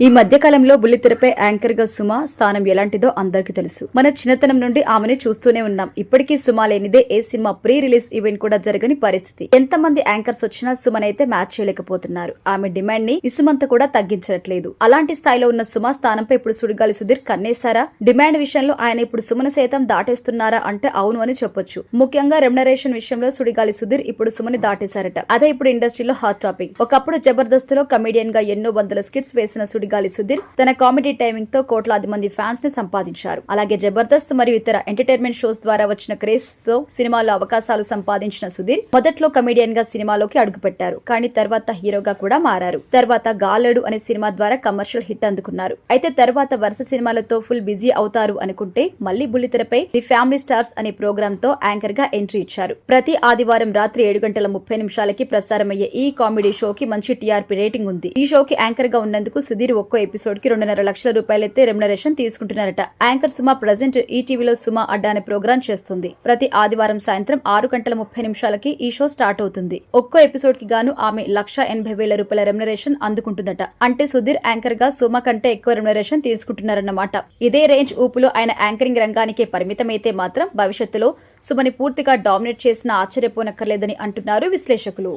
ఈ మధ్య కాలంలో బుల్లితెరపై యాంకర్ గా సుమ స్థానం ఎలాంటిదో అందరికీ తెలుసు. మన చిన్నతనం నుండి ఆమెను చూస్తూనే ఉన్నాం. ఇప్పటికీ సుమ లేనిదే ఏ సినిమా ప్రీ రిలీజ్ ఈవెంట్ కూడా జరగని పరిస్థితి. ఎంతమంది యాంకర్స్ వచ్చినా సుమనైతే మ్యాచ్ చేయలేకపోతున్నారు. ఆమె డిమాండ్ ని ఇసుమంత కూడా తగ్గించట్లేదు. అలాంటి స్థాయిలో ఉన్న సుమ స్థానంపై ఇప్పుడు సుడిగాలి సుధీర్ కన్నేశారా? డిమాండ్ విషయంలో ఆయన ఇప్పుడు సుమను సైతం దాటేస్తున్నారా అంటే అవును అని చెప్పొచ్చు. ముఖ్యంగా రెమ్యునరేషన్ విషయంలో సుడిగాలి సుధీర్ ఇప్పుడు సుమని దాటేశారట. అదే ఇప్పుడు ఇండస్ట్రీలో హాట్ టాపిక్. ఒకప్పుడు జబర్దస్త్ లో కమెడియన్ గా ఎన్నో వందల స్కిట్స్ వేసిన సుడిగాలి సుధీర్ తన కామెడీ టైమింగ్ తో కోట్లాది మంది ఫ్యాన్స్ ని సంపాదించారు. అలాగే జబర్దస్త్ మరియు ఇతర ఎంటర్టైన్మెంట్ షోస్ ద్వారా వచ్చిన క్రేజ్ తో సినిమాలో అవకాశాలు సంపాదించిన సుధీర్ మొదట్లో కమెడియన్ గా సినిమాలోకి అడుగుపెట్టారు. కానీ తర్వాత హీరోగా కూడా మారారు. తర్వాత గాలడు అనే సినిమా ద్వారా కమర్షియల్ హిట్ అందుకున్నారు. అయితే తర్వాత వరుస సినిమాలతో ఫుల్ బిజీ అవుతారు అనుకుంటే మళ్లీ బుల్లితెరపై ది ఫ్యామిలీ స్టార్స్ అనే ప్రోగ్రామ్ తో యాంకర్ గా ఎంట్రీ ఇచ్చారు. ప్రతి ఆదివారం రాత్రి 7:30 ప్రసారమయ్యే ఈ కామెడీ షోకి మంచి టీఆర్పీ రేటింగ్ ఉంది. ఈ షోకి యాంకర్ గా ఉన్నందుకు సుధీర్ ఒక్కో ఎపిసోడ్ కి 2.5 లక్షల రూపాయలైతే రెమ్యునరేషన్ తీసుకుంటున్నారట. యాంకర్ సుమ ప్రజెంట్ ఈటీవీలో సుమ అడ్డా అనే ప్రోగ్రాం చేస్తుంది. ప్రతి ఆదివారం సాయంత్రం 6:30 ఈ షో స్టార్ట్ అవుతుంది. ఒక్కో ఎపిసోడ్ కి గాను ఆమె 1,80,000 రూపాయల రెమ్యునరేషన్ అందుకుంటుందట. అంటే సుధీర్ యాంకర్ గా సుమ కంటే ఎక్కువ రెమ్యునరేషన్ తీసుకుంటున్నారన్నమాట. ఇదే రేంజ్ ఊపులో ఆయన యాంకరింగ్ రంగానికే పరిమితమైతే మాత్రం భవిష్యత్తులో సుమని పూర్తిగా డామినేట్ చేసినా ఆశ్చర్యపోనక్కర్లేదని అంటున్నారు విశ్లేషకులు.